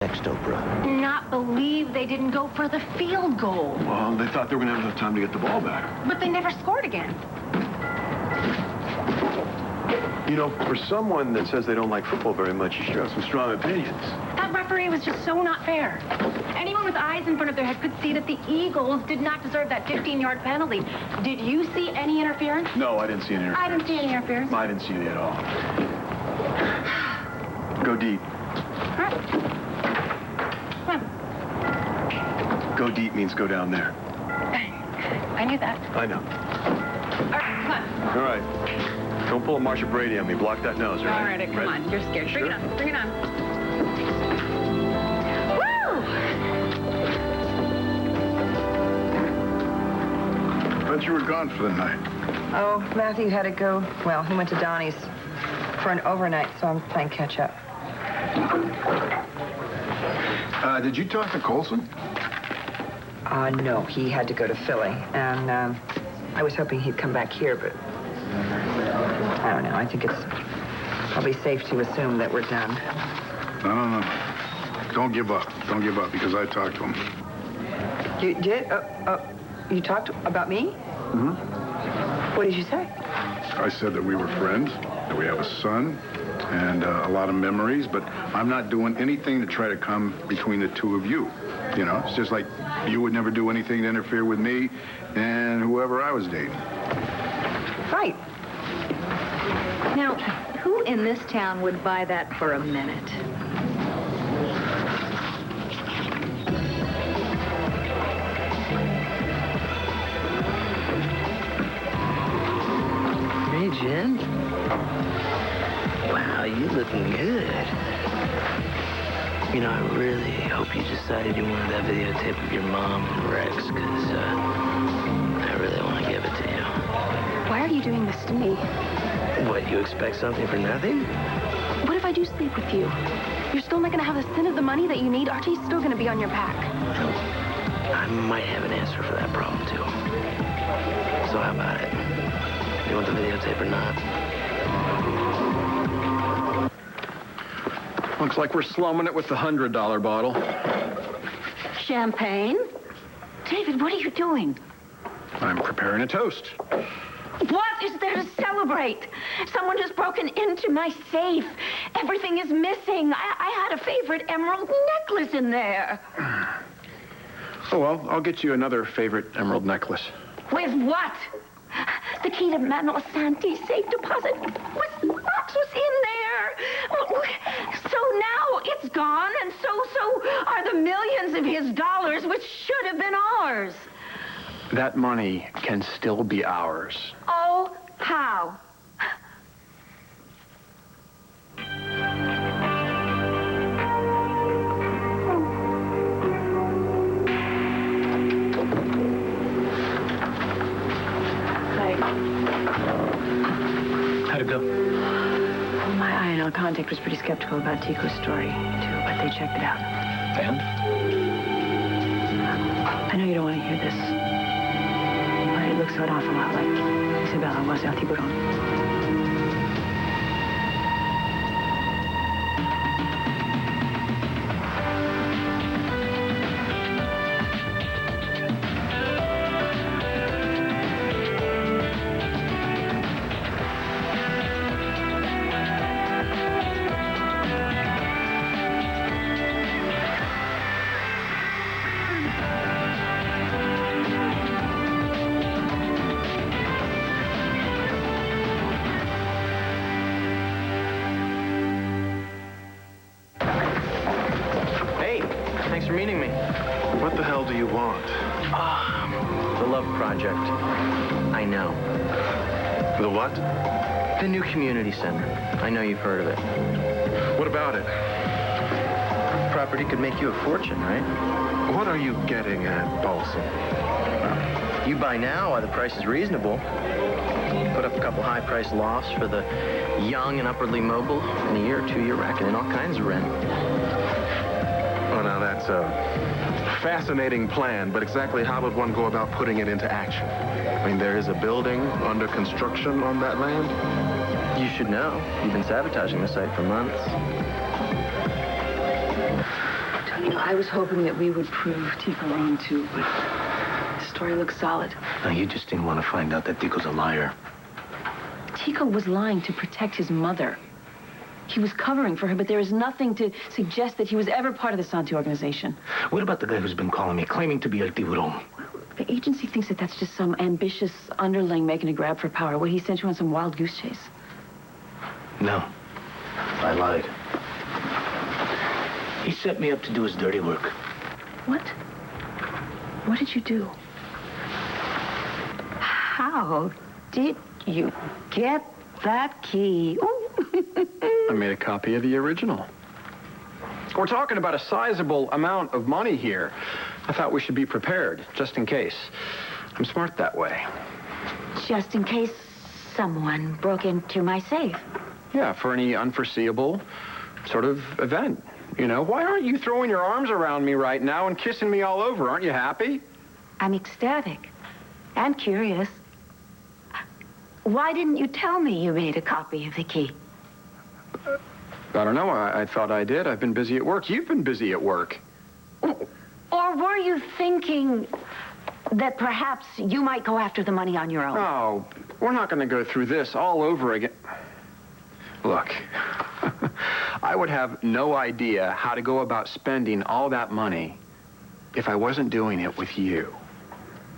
Next, Oprah. Not believe they didn't go for the field goal. Well, they thought they were going to have enough time to get the ball back. But they never scored again. You know, for someone that says they don't like football very much, you sure have some strong opinions. That referee was just so not fair. Anyone with eyes in front of their head could see that the Eagles did not deserve that 15-yard penalty. Did you see any interference? No, I didn't see any interference. I didn't see any interference. I didn't see any at all. Go deep. All right. Come on. Go deep means go down there. I knew that. I know. All right, come on. All right. Don't pull a Marsha Brady on me. Block that nose, right? All right, come on. You're scared. Bring it on. Bring it on. Woo! Thought you were gone for the night. Oh, Matthew had to go. Well, he went to Donnie's for an overnight, so I'm playing catch up. Did you talk to Colson? No, he had to go to Philly, and I was hoping he'd come back here, but I don't know. I think it's probably safe to assume that we're done. No. Don't give up. Don't give up, because I talked to him. You did? You talked about me? Mm-hmm. What did you say? I said that we were friends, that we have a son, and a lot of memories, but I'm not doing anything to try to come between the two of you. You know, it's just like you would never do anything to interfere with me and whoever I was dating. Right. Now, who in this town would buy that for a minute? Hey, Jen. Wow, you looking good. You know, I really hope you decided you wanted that videotape of your mom and Rex, because I really want to give it to you. Why are you doing this to me? What, you expect something for nothing? What if I do sleep with you? You're still not going to have a cent of the money that you need. Archie's still going to be on your back. I might have an answer for that problem, too. So how about it? You want the videotape or not? Looks like we're slumming it with the $100 bottle. Champagne? David, what are you doing? I'm preparing a toast. What is there to celebrate? Someone has broken into my safe. Everything is missing. I had a favorite emerald necklace in there. Oh, well, I'll get you another favorite emerald necklace. With what? The key to Manuel Santi's safe deposit box was in there. So now it's gone, and so are the millions of his dollars, which should have been ours. That money can still be ours. Oh, how? How'd it go? My INL contact was pretty skeptical about Tico's story, too, but they checked it out. And? I know you don't want to hear this, but it looks an awful lot like Isabella was El Tiburon. Thanks for meeting me. What the hell do you want? The Love Project. I know. The what? The new community center. I know you've heard of it. What about it? Property could make you a fortune, right? What are you getting at, Paulson? You buy now while the price is reasonable. Put up a couple high-priced lofts for the young and upwardly mobile. In a year or two, you're racking in all kinds of rent. Well, now, that's a fascinating plan, but exactly how would one go about putting it into action? I mean, there is a building under construction on that land? You should know. You've been sabotaging the site for months. I was hoping that we would prove Tico wrong, too, but the story looks solid. No, you just didn't want to find out that Tico's a liar. Tico was lying to protect his mother. He was covering for her, but there is nothing to suggest that he was ever part of the Santi organization. What about the guy who's been calling me, claiming to be El Tiburon? The agency thinks that that's just some ambitious underling making a grab for power. What, he sent you on some wild goose chase? No, I lied. He set me up to do his dirty work. What? What did you do? How did you get that key? I made a copy of the original. We're talking about a sizable amount of money here. I thought we should be prepared, just in case. I'm smart that way. Just in case someone broke into my safe. Yeah, for any unforeseeable sort of event. You know, why aren't you throwing your arms around me right now and kissing me all over? Aren't you happy? I'm ecstatic and curious. Why didn't you tell me you made a copy of the key? I don't know. I thought I did. I've been busy at work. You've been busy at work. Or were you thinking that perhaps you might go after the money on your own? Oh, we're not going to go through this all over again. Look, I would have no idea how to go about spending all that money if I wasn't doing it with you.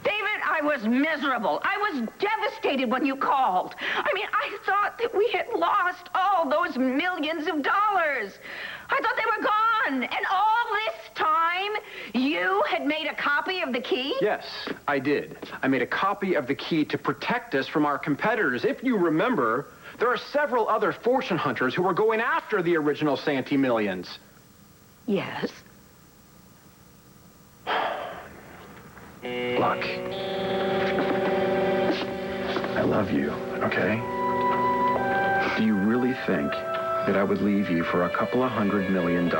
David, I was miserable. I was devastated when you called. I mean, I thought that we had lost all those millions of dollars. I thought they were gone. And all this time, you had made a copy of the key? Yes, I did. I made a copy of the key to protect us from our competitors. If you remember, there are several other fortune hunters who were going after the original Santi millions. Yes. Look, I love you, okay? Do you really think that I would leave you for a couple of $100 million?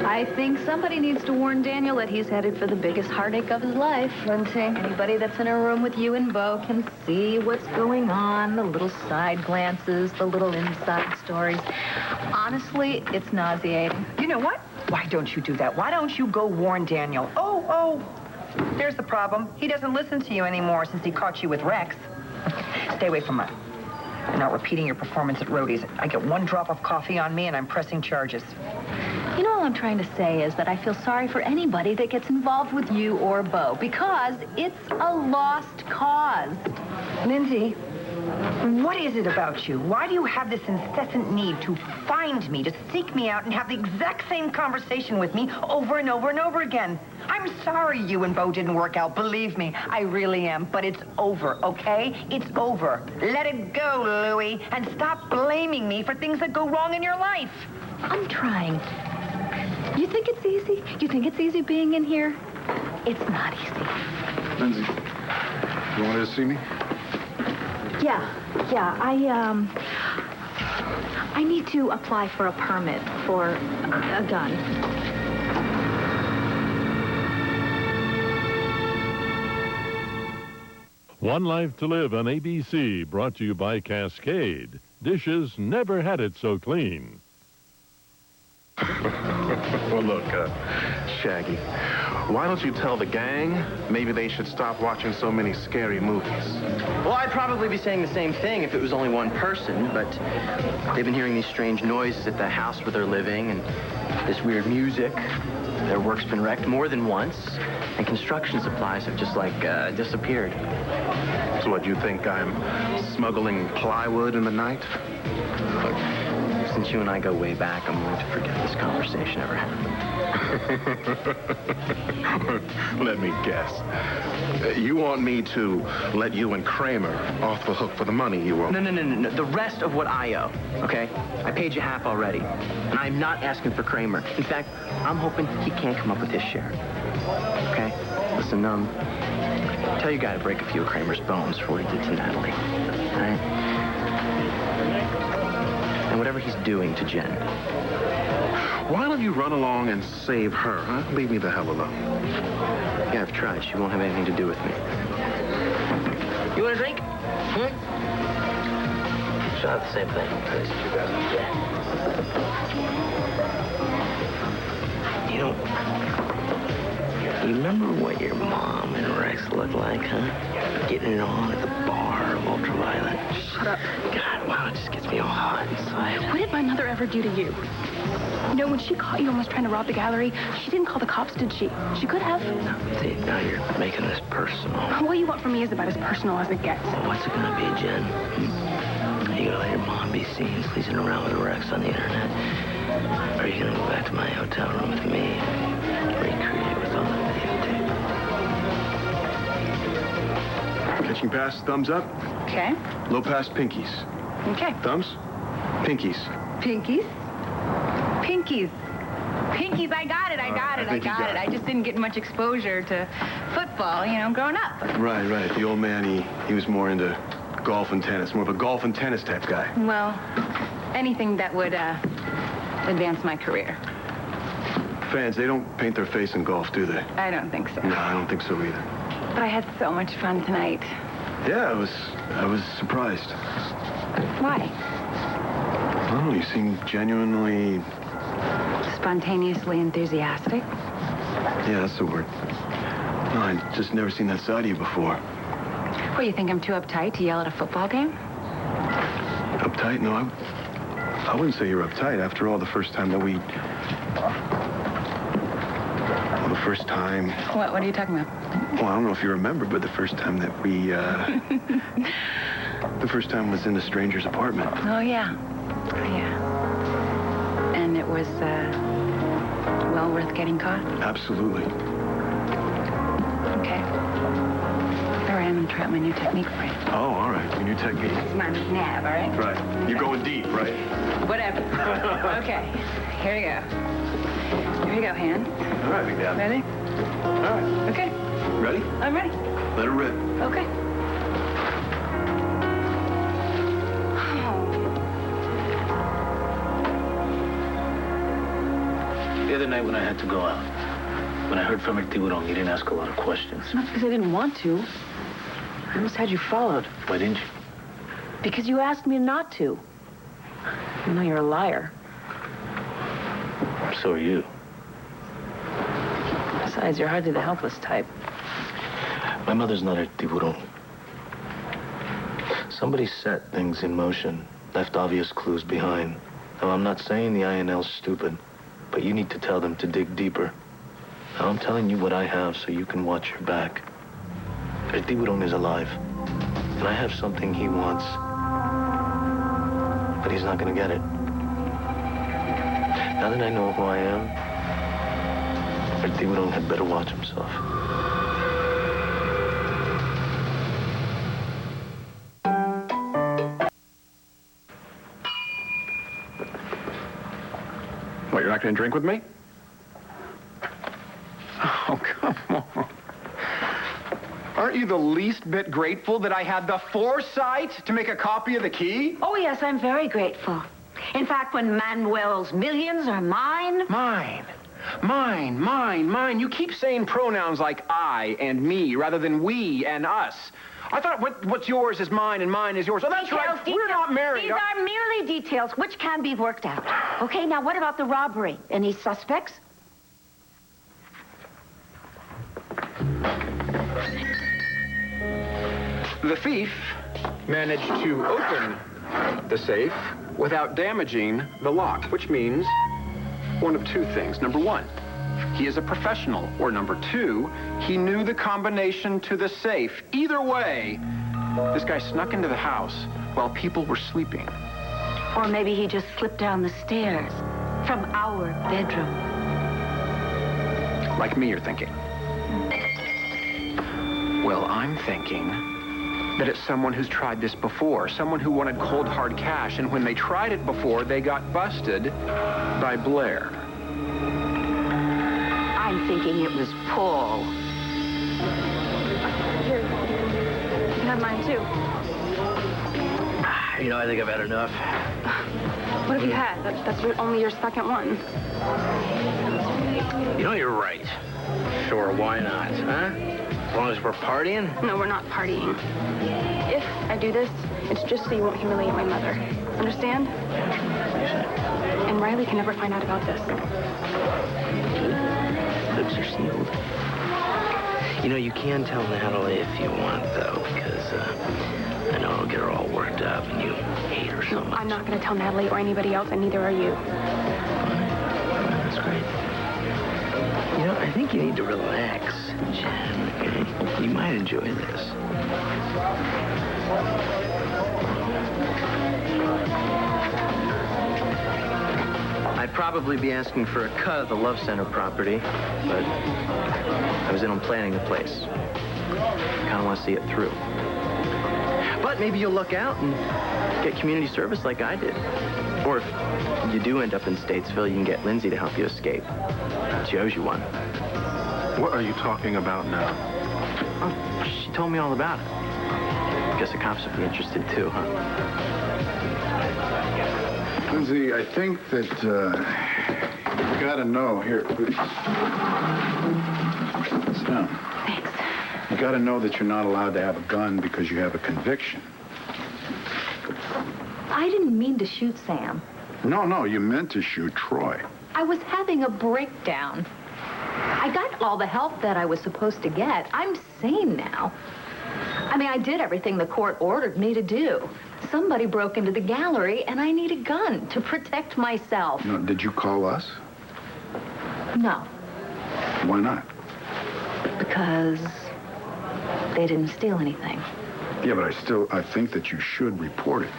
I think somebody needs to warn Daniel that he's headed for the biggest heartache of his life. Lindsay, anybody that's in a room with you and Bo can see what's going on, the little side glances, the little inside stories. Honestly, it's nauseating. You know what? Why don't you do that? Why don't you go warn Daniel? Oh, there's the problem. He doesn't listen to you anymore since he caught you with Rex. Stay away from her. You're not repeating your performance at Rhodey's. I get one drop of coffee on me and I'm pressing charges. You know, all I'm trying to say is that I feel sorry for anybody that gets involved with you or Bo, because it's a lost cause. Lindsay, what is it about you? Why do you have this incessant need to find me, to seek me out and have the exact same conversation with me over and over and over again? I'm sorry you and Bo didn't work out, believe me. I really am, but it's over, okay? It's over. Let it go, Louie, and stop blaming me for things that go wrong in your life. I'm trying. You think it's easy? You think it's easy being in here? It's not easy. Lindsay, you wanted to see me? Yeah, I need to apply for a permit for a gun. One Life to Live on ABC, brought to you by Cascade. Dishes never had it so clean. Well, look, Shaggy, why don't you tell the gang maybe they should stop watching so many scary movies? Well, I'd probably be saying the same thing if it was only one person, but they've been hearing these strange noises at the house where they're living and this weird music. Their work's been wrecked more than once, and construction supplies have just, disappeared. So what, you think I'm smuggling plywood in the night? Look, since you and I go way back, I'm willing to forget this conversation ever happened. Let me guess. You want me to let you and Kramer off the hook for the money you owe? No. The rest of what I owe, okay? I paid you half already, and I'm not asking for Kramer. In fact, I'm hoping he can't come up with his share. Okay? Listen, tell your guy to break a few of Kramer's bones for what he did to Natalie. All right? And whatever he's doing to Jen. Why don't you run along and save her, huh? Leave me the hell alone. Yeah, I've tried. She won't have anything to do with me. You want a drink? She'll have the same thing. Yeah. Mom and Rex look like, huh? Getting it on at the bar of Ultraviolet. Shut up. God, wow, it just gets me all hot inside. What did my mother ever do to you? You know, when she caught you almost trying to rob the gallery, she didn't call the cops, did she? She could have. See, now you're making this personal. What you want from me is about as personal as it gets. Well, what's it gonna be, Jen? You gonna let your mom be seen sleazing around with Rex on the internet? Or are you gonna go back to my hotel room with me? Recreate what's on the videotape? Catching pass, thumbs up. Okay. Low pass, pinkies. Okay. Thumbs? Pinkies. Pinkies. Pinkies. Pinkies, I got it, I got it. I just didn't get much exposure to football, you know, growing up. Right. The old man, he was more into golf and tennis, more of a golf and tennis type guy. Well, anything that would advance my career. Fans, they don't paint their face in golf, do they? I don't think so. No, I don't think so either. But I had so much fun tonight. Yeah, I was surprised. Why? Oh, you seem genuinely... Spontaneously enthusiastic. Yeah, that's the word. No, I just never seen that side of you before. What, you think I'm too uptight to yell at a football game? Uptight? No, I wouldn't say you're uptight. After all, the first time that we... Well, the first time... What are you talking about? Well, I don't know if you remember, but the first time that we, the first time was in a stranger's apartment. Oh, yeah. And it was, well worth getting caught? Absolutely. Okay. Here I am and try out my new technique for you. Oh, all right. Your new technique. It's my nab, all right? Right. You're going deep, right? Whatever. Okay. Here we go. Here we go, hand. All right, Big Dad. Ready? All right. Okay. Ready? I'm ready. Let it rip. Okay. The other night when I had to go out, when I heard from Tiburón, you didn't ask a lot of questions. It's not because I didn't want to. I almost had you followed. Why didn't you? Because you asked me not to. I know you're a liar. So are you. Besides, you're hardly the helpless type. My mother's not a Tiburón. Somebody set things in motion, left obvious clues behind. Now, I'm not saying the INL's stupid, but you need to tell them to dig deeper. Now, I'm telling you what I have so you can watch your back. El Tiburón is alive, and I have something he wants, but he's not gonna get it. Now that I know who I am, El Tiburón had better watch himself. What, you're not going to drink with me? Oh, come on. Aren't you the least bit grateful that I had the foresight to make a copy of the key? Oh, yes, I'm very grateful. In fact, when Manuel's millions are mine... Mine. You keep saying pronouns like I and me rather than we and us. I thought what's yours is mine and mine is yours. Oh, that's Details, right. We're not married. These are merely details which can be worked out. Okay, now what about the robbery? Any suspects? The thief managed to open the safe without damaging the lock, which means one of two things. Number one, he is a professional. Or number two, he knew the combination to the safe. Either way, this guy snuck into the house while people were sleeping. Or maybe he just slipped down the stairs from our bedroom. Like me, you're thinking. Well, I'm thinking that it's someone who's tried this before, someone who wanted cold, hard cash, and when they tried it before, they got busted by Blair. I'm thinking it was Paul. Here. You can have mine, too. You know, I think I've had enough. What have you had? That's only your second one. You know, you're right. Sure, why not, huh? As long as we're partying? No, we're not partying. If I do this, it's just so you won't humiliate my mother. Understand? And Riley can never find out about this. Lips are sealed. You know, you can tell Natalie if you want, though, because I know it'll get her all worked up and you hate her so much. I'm not going to tell Natalie or anybody else, and neither are you. That's great. You know, I think you need to relax, Jen, okay? You might enjoy this. I'd probably be asking for a cut of the Love Center property, but I was in on planning the place. Kind of want to see it through. But maybe you'll look out and get community service like I did. Or if you do end up in Statesville, you can get Lindsay to help you escape. She owes you one. What are you talking about now? Oh, she told me all about it. Guess the cops would be interested too, huh? Lindsay, I think that you gotta know. Here, please. Sit down. Thanks. You gotta know that you're not allowed to have a gun because you have a conviction. I didn't mean to shoot Sam. No, you meant to shoot Troy. I was having a breakdown. I got all the help that I was supposed to get. I'm sane now. I mean, I did everything the court ordered me to do. Somebody broke into the gallery, and I need a gun to protect myself. No, did you call us? No, Why not? because they didn't steal anything. Yeah, but I think that you should report it.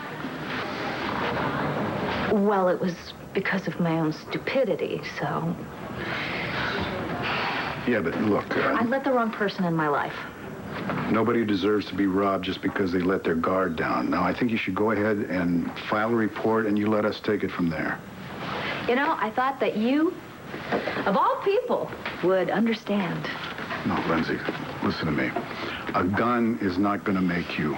Well, it was because of my own stupidity, so... Yeah, but look, I let the wrong person in my life. nobody deserves to be robbed just because they let their guard down. Now, I think you should go ahead and file a report, and you let us take it from there. You know, I thought that you, of all people, would understand. No, Lindsay, listen to me. A gun is not going to make you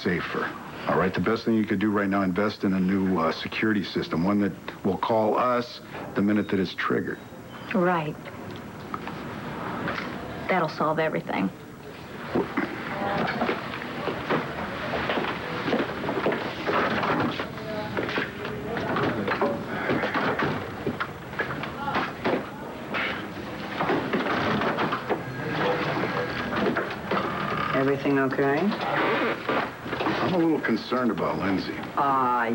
safer. All right, the best thing you could do right now, invest in a new security system, one that will call us the minute that it's triggered. Right. That'll solve everything. Everything okay? I'm a little concerned about Lindsay.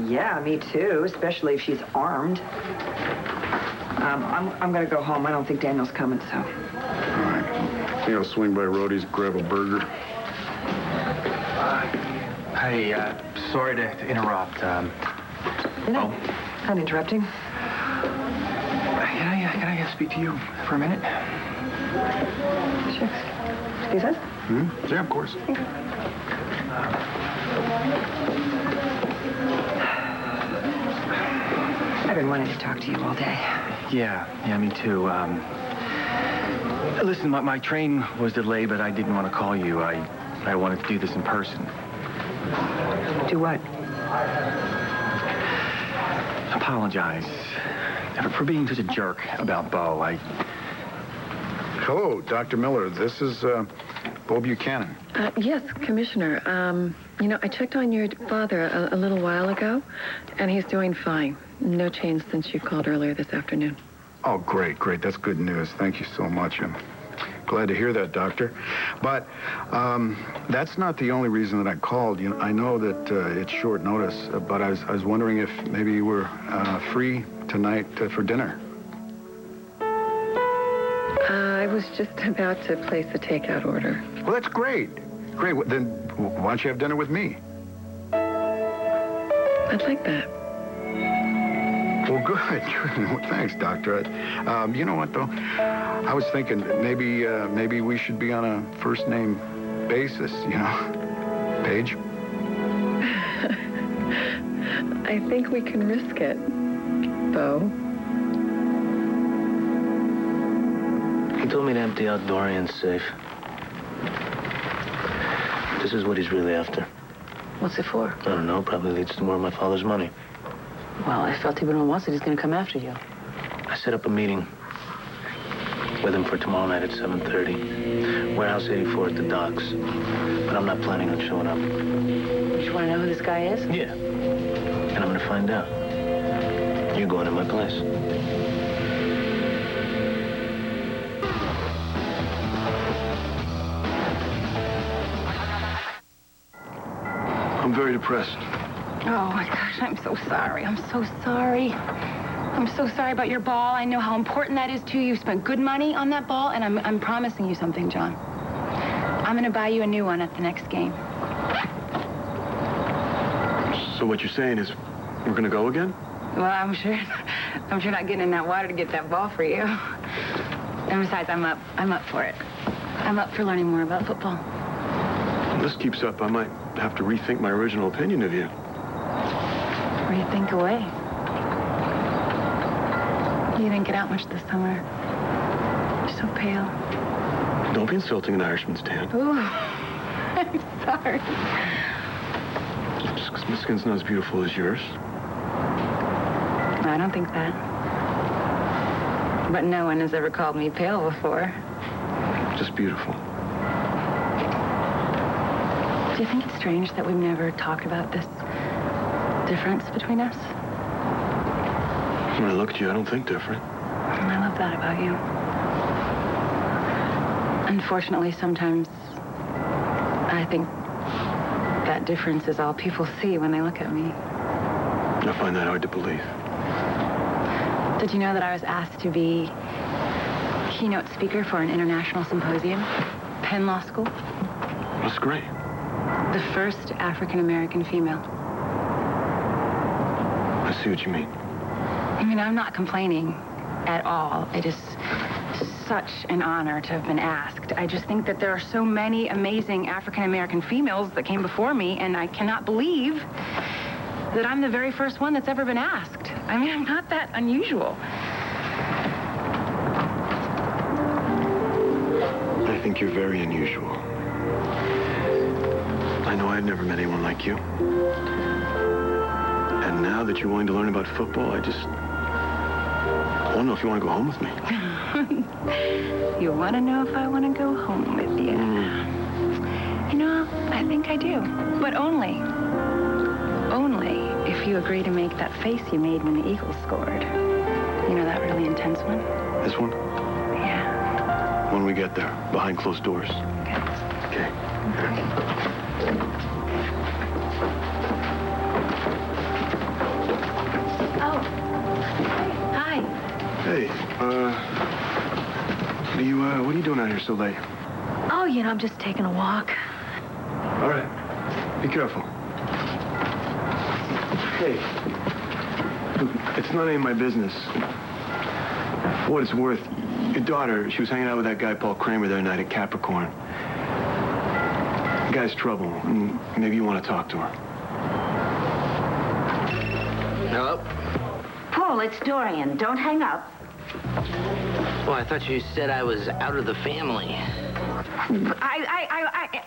Yeah, me too, especially if she's armed. I'm gonna go home. I don't think Daniel's coming, so. All right. I think I'll swing by Rhodey's, grab a burger. Hey, sorry to interrupt. Not interrupting. Can I speak to you for a minute? Sure. Excuse us? Yeah, of course. I've been wanting to talk to you all day. Yeah, me too. Listen, my train was delayed, but I didn't want to call you. I wanted to do this in person. Do what? Apologize for being such a jerk about Bo. Hello, Dr. Miller. This is Bo Buchanan. Yes, Commissioner. I checked on your father a little while ago, and he's doing fine. No change since you called earlier this afternoon. Oh, great. That's good news. Thank you so much. I'm glad to hear that, Doctor. But that's not the only reason that I called. I know that it's short notice, but I was wondering if maybe you were free tonight for dinner. I was just about to place a takeout order. Well, that's great. Great. Then why don't you have dinner with me? I'd like that. Well, good. Well, thanks, Doctor. You know what, though? I was thinking maybe we should be on a first-name basis, Paige? I think we can risk it, Bo. He told me to empty out Dorian's safe. This is what he's really after. What's it for? I don't know. Probably leads to more of my father's money. Well, if El Tiburon wants it, he's going to come after you. I set up a meeting with him for tomorrow night at 7:30. Warehouse 84 at the docks. But I'm not planning on showing up. You want to know who this guy is? Yeah. And I'm going to find out. You're going to my place. very depressed. Oh, my gosh, I'm so sorry. I'm so sorry. I'm so sorry about your ball. I know how important that is to you. You spent good money on that ball, and I'm promising you something, John. I'm going to buy you a new one at the next game. So what you're saying is we're going to go again? Well, I'm sure not getting in that water to get that ball for you. And besides, I'm up for it. I'm up for learning more about football. If this keeps up, I might have to rethink my original opinion of you. Rethink away. You didn't get out much this summer. You're so pale. Don't be insulting an Irishman's tan. Ooh, I'm sorry. Just 'cause my skin's not as beautiful as yours. I don't think that. But no one has ever called me pale before. Just beautiful. Do you think it's strange that we've never talked about this difference between us? When I look at you, I don't think different. I love that about you. Unfortunately, sometimes I think that difference is all people see when they look at me. I find that hard to believe. Did you know that I was asked to be keynote speaker for an international symposium, Penn Law School? That's great. The first African-American female. I see what you mean. I mean, I'm not complaining at all. It is such an honor to have been asked. I just think that there are so many amazing African-American females that came before me, and I cannot believe that I'm the very first one that's ever been asked. I mean, I'm not that unusual. I think you're very unusual. I know I've never met anyone like you. And now that you're willing to learn about football, I want to know if you want to go home with me. You want to know if I want to go home with you? You know, I think I do. But only if you agree to make that face you made when the Eagles scored. You know, that really intense one? This one? Yeah. When we get there, behind closed doors. Okay. Oh. Hi. Hey, what are you doing out here so late? Oh, you know, I'm just taking a walk. All right. Be careful. Hey. Look, it's not any of my business. For what it's worth, your daughter, she was hanging out with that guy, Paul Kramer, the other night at Capricorn. The guy's trouble, and maybe you want to talk to her. Hello? Paul, it's Dorian. Don't hang up. Well, I thought you said I was out of the family.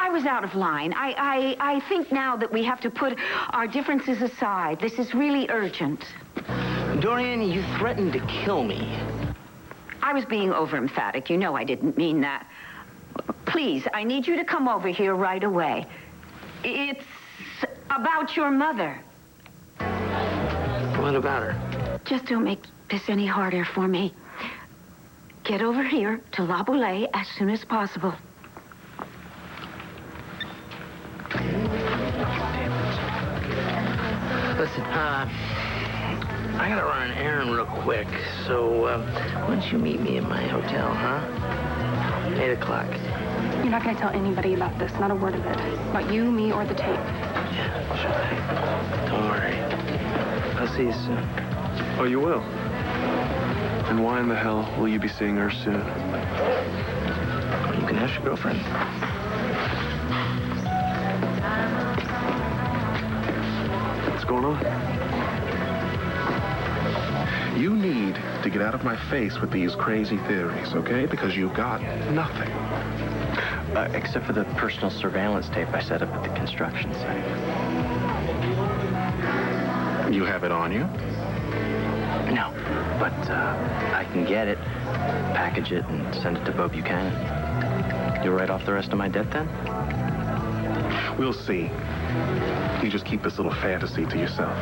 I was out of line. I think now that we have to put our differences aside. This is really urgent. Dorian, you threatened to kill me. I was being over-emphatic. You know I didn't mean that. Please, I need you to come over here right away. It's about your mother. What about her? Just don't make this any harder for me. Get over here to La Boulée as soon as possible. Listen, I gotta run an errand real quick, so why don't you meet me at my hotel, huh? 8 o'clock. You're not going to tell anybody about this, not a word of it. About you, me, or the tape. Yeah, sure thing. Don't worry. I'll see you soon. Oh, you will? And why in the hell will you be seeing her soon? You can ask your girlfriend. What's going on? You need to get out of my face with these crazy theories, okay? Because you've got nothing. Except for the personal surveillance tape I set up at the construction site. You have it on you? No, but I can get it, package it, and send it to Bo Buchanan. You'll write off the rest of my debt then? We'll see. You just keep this little fantasy to yourself.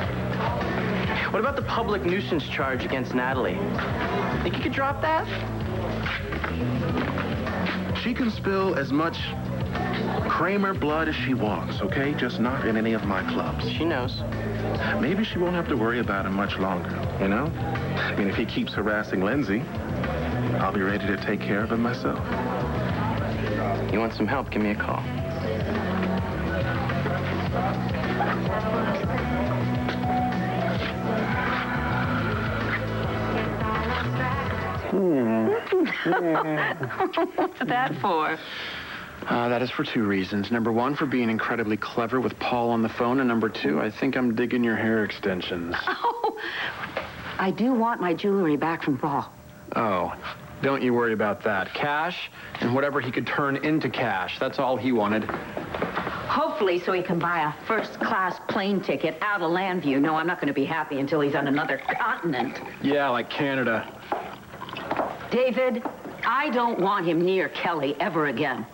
What about the public nuisance charge against Natalie? Think you could drop that? She can spill as much Kramer blood as she wants, okay? Just not in any of my clubs. She knows. Maybe she won't have to worry about him much longer, you know? I mean, if he keeps harassing Lindsay, I'll be ready to take care of him myself. You want some help, give me a call. What's that for? That is for two reasons. Number one, for being incredibly clever with Paul on the phone, and number two, I think I'm digging your hair extensions. Oh, I do want my jewelry back from Paul. Oh, don't you worry about that. Cash and whatever he could turn into cash. That's all he wanted. Hopefully so he can buy a first-class plane ticket out of Landview. No, I'm not going to be happy until he's on another continent. Yeah, like Canada. David, I don't want him near Kelly ever again.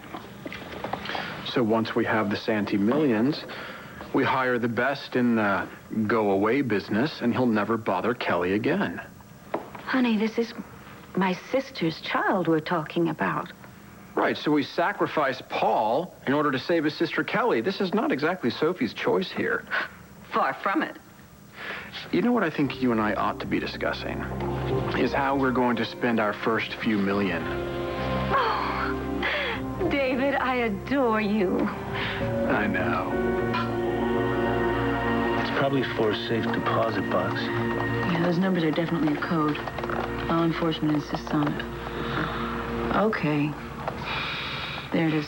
So once we have the Santee millions, we hire the best in the go-away business, and he'll never bother Kelly again. Honey, this is my sister's child we're talking about. Right, so we sacrifice Paul in order to save his sister Kelly. This is not exactly Sophie's choice here. Far from it. You know what I think you and I ought to be discussing? Is how we're going to spend our first few million. Oh, David, I adore you. I know. It's probably for a safe deposit box. Yeah, those numbers are definitely a code. Law enforcement insists on it. Okay. There it is.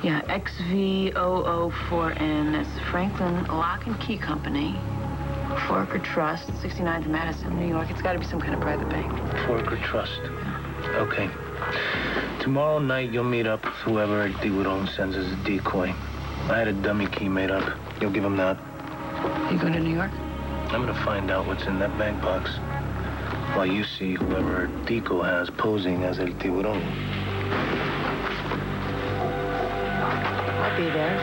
Yeah, XV004N. That's Franklin Lock and Key Company. Forker Trust, 69th Madison, New York. It's got to be some kind of private bank. Forker Trust. Okay. Tomorrow night, you'll meet up with whoever DeWitt sends as a decoy. I had a dummy key made up. You'll give him that. You going to New York? I'm going to find out what's in that bank box while you see whoever Tico has posing as El Tiburón. I'll be there.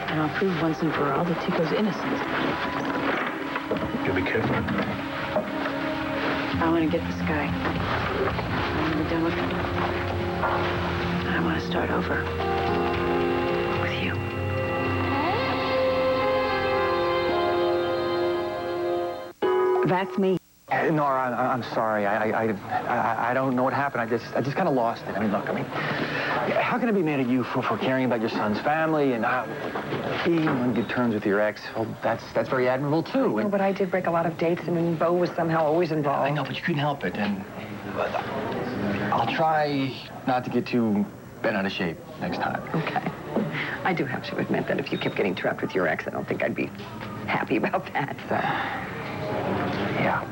And I'll prove once and for all that Tico's innocent. You'll be careful. I want to get this guy. When we're done with him, I want to start over with you. That's me. Nora, I'm sorry. I don't know what happened. I just kind of lost it. I mean, look, how can I be mad at you for caring about your son's family and being on good terms with your ex? Well, that's very admirable too. No, but I did break a lot of dates, and Bo was somehow always involved. I know, but you couldn't help it, and I'll try not to get too bent out of shape next time. Okay. I do have to admit that if you kept getting trapped with your ex, I don't think I'd be happy about that. So. Yeah.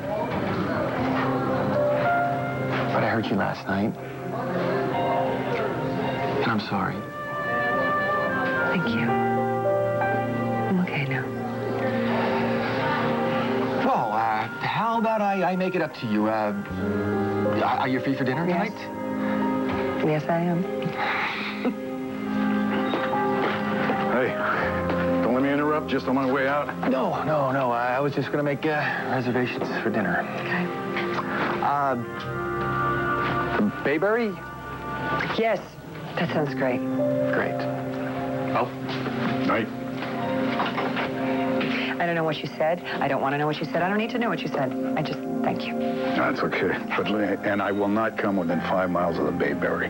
But I hurt you last night. And I'm sorry. Thank you. I'm okay now. Well, how about I make it up to you? Are you free for dinner tonight? Yes, I am. Hey, don't let me interrupt. Just on my way out. No. I was just going to make reservations for dinner. Okay. Bayberry? Yes, that sounds great. Great. Oh. Night. I don't know what you said. I don't want to know what you said. I don't need to know what you said. I just thank you. That's okay. And I will not come within 5 miles of the Bayberry.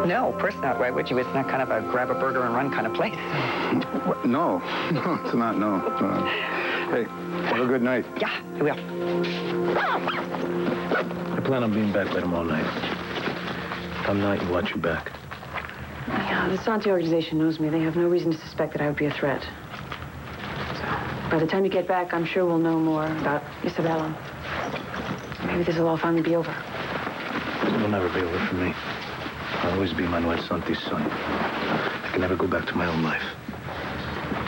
No, of course not. Why would you? It's not kind of a grab a burger and run kind of place. No, it's not. No. Hey, have a good night. Yeah, I will. I plan on being back by tomorrow night. If I'm not, you watch your back. Yeah, the Santee organization knows me. They have no reason to suspect that I would be a threat. So, by the time you get back, I'm sure we'll know more about Isabella. Maybe this will all finally be over. It'll never be over for me. I'll always be Manuel Santee's son. I can never go back to my own life.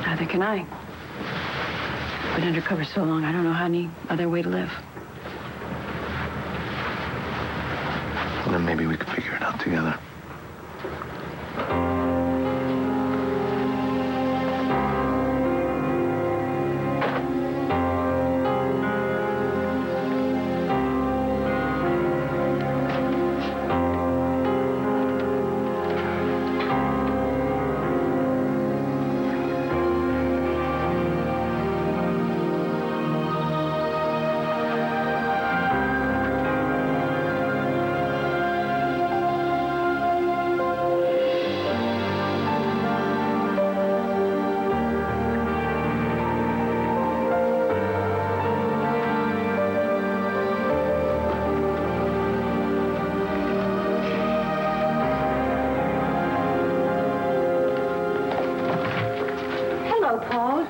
Neither can I. Been undercover so long, I don't know any other way to live. Well, then maybe we could figure it out together.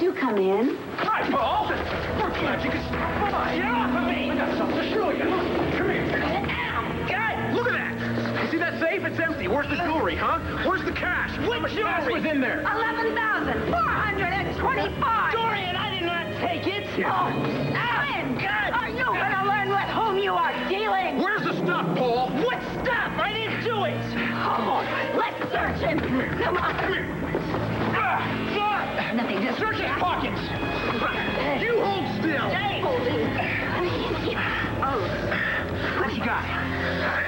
you come in? Hi, Paul. We're glad you could stop by. Get off of me! I got something to show you. Come here. Guy, look at that. You see that safe? It's empty. Where's the jewelry, huh? Where's the cash? How much cash was in there? 11,425. Dorian, I did not take it. Oh, Alan, are you going to learn with whom you are dealing? Where's the stuff, Paul? What stuff? I didn't do it. Oh, let's search him. Come on. Nothing. Just Search his pockets. You hold still. Oh, What you got?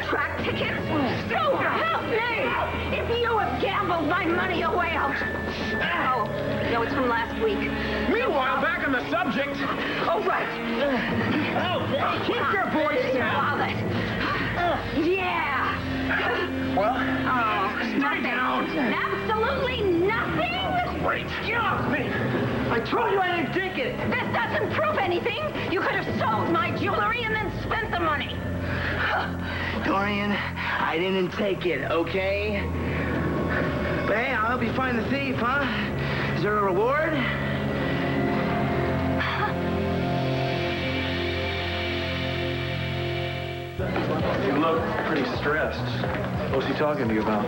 track tickets? So help me! If you have gambled my money away, I'll... Oh, no, it's from last week. Meanwhile, back on the subject. Oh, right. Oh, keep your voice down. Yeah. Well, Oh, nothing. Absolutely nothing? great. Get off me. I told you I didn't take it. This doesn't prove anything. You could have sold my jewelry and then spent the money. Dorian, I didn't take it, okay? But hey, I'll help you find the thief, huh? Is there a reward? You look pretty stressed. What's he talking to you about?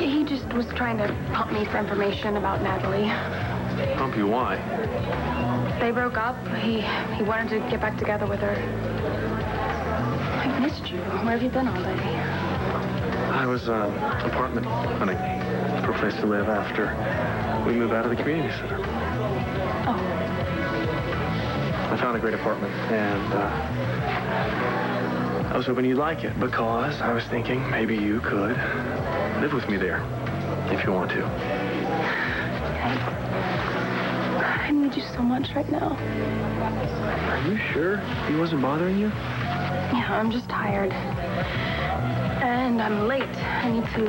He just was trying to pump me for information about Natalie. Pump you, why? They broke up. He wanted to get back together with her. I've missed you. Where have you been all day? I was apartment hunting for a place to live after we moved out of the community center. Oh. I found a great apartment, and I was hoping you'd like it because I was thinking maybe you could live with me there if you want to. I need you so much right now. Are you sure he wasn't bothering you? Yeah, I'm just tired. And I'm late. I need to,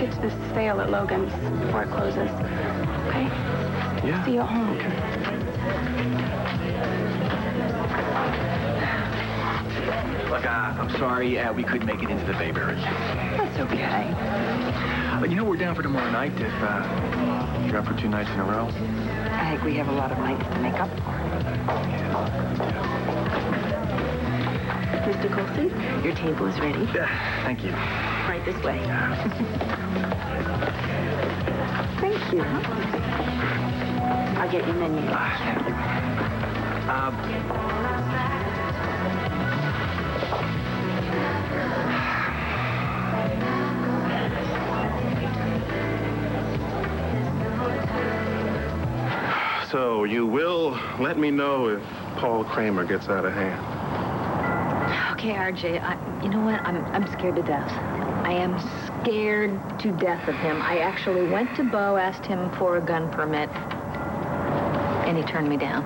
get to this sale at Logan's before it closes. Okay? Yeah. See you at home. Okay. Look, I'm sorry we couldn't make it into the Bayberry. That's okay. But you know we're down for tomorrow night if you're up for 2 nights in a row. I think we have a lot of nights to make up for. Mr. Colson, your table is ready. Thank you. Right this way. Thank you. I'll get your menu. Thank you. So you will let me know if Paul Kramer gets out of hand. Okay, RJ, you know what? I'm scared to death. I am scared to death of him. I actually went to Bo, asked him for a gun permit, and he turned me down.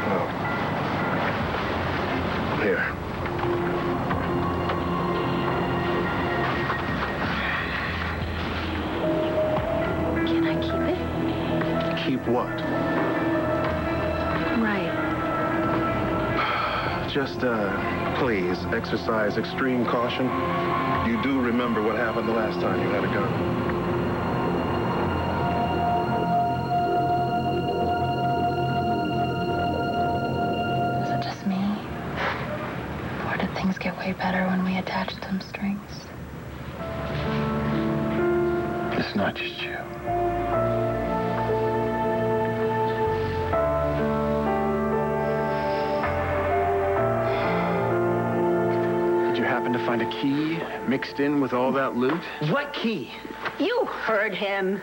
Oh. Here. Can I keep it? Keep what? Right. Just, please, exercise extreme caution. You do remember what happened the last time you had a gun. Is it just me? Or did things get way better when we attached some strings? It's not just you. Did you happen to find a key mixed in with all that loot? What key? You heard him.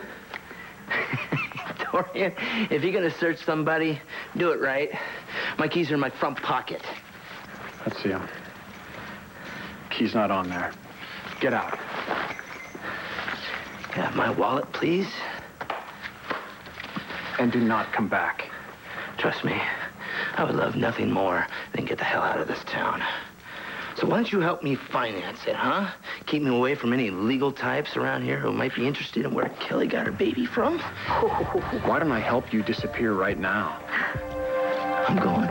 Dorian, if you're gonna search somebody, do it right. My keys are in my front pocket. Let's see him. Key's not on there. Get out. Have my wallet, please. And do not come back. Trust me, I would love nothing more than get the hell out of this town. So why don't you help me finance it, huh? Keep me away from any legal types around here who might be interested in where Kelly got her baby from. Why don't I help you disappear right now? I'm going.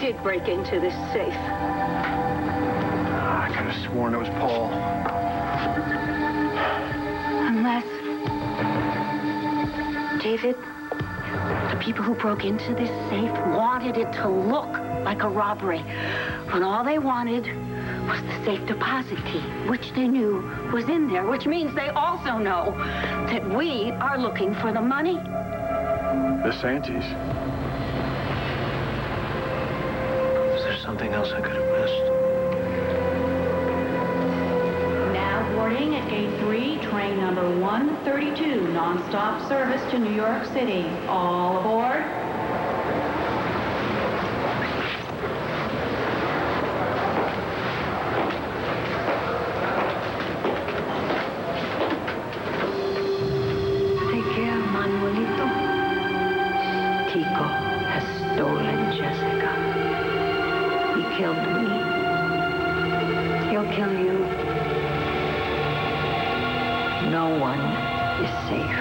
did break into this safe. I could have sworn it was Paul. Unless... David, the people who broke into this safe wanted it to look like a robbery, when all they wanted was the safe deposit key, which they knew was in there, which means they also know that we are looking for the money. The Santis. Is there something else I could have missed? Now boarding at Gate 3, train number 132, non-stop service to New York City. All aboard. Take care, Manuelito. Tico has stolen Jessica. He killed me. He'll kill you. No one is safe.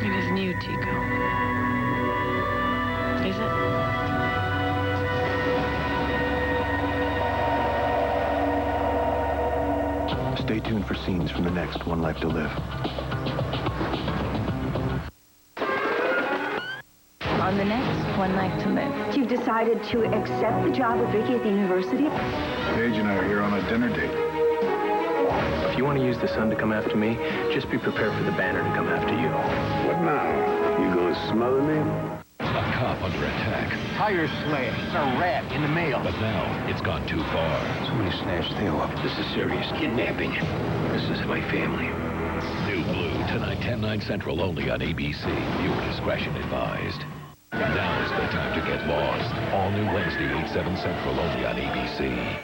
It isn't you, Tico. Is it? Stay tuned for scenes from the next One Life to Live. On the next One Life to Live. You've decided to accept the job of Vicky at the university? Paige and I are here on a dinner date. If you want to use the sun to come after me, just be prepared for the banner to come after you. What now? You gonna smother me? A cop under attack. Tire slashed. It's a rat in the mail. But now it's gone too far. Somebody snatched Theo up. This is serious kidnapping. This is my family. New Blue, tonight, 10/9 Central, only on ABC. Viewer discretion advised. Now's the time to get lost. All new Wednesday, 8/7 Central, only on ABC.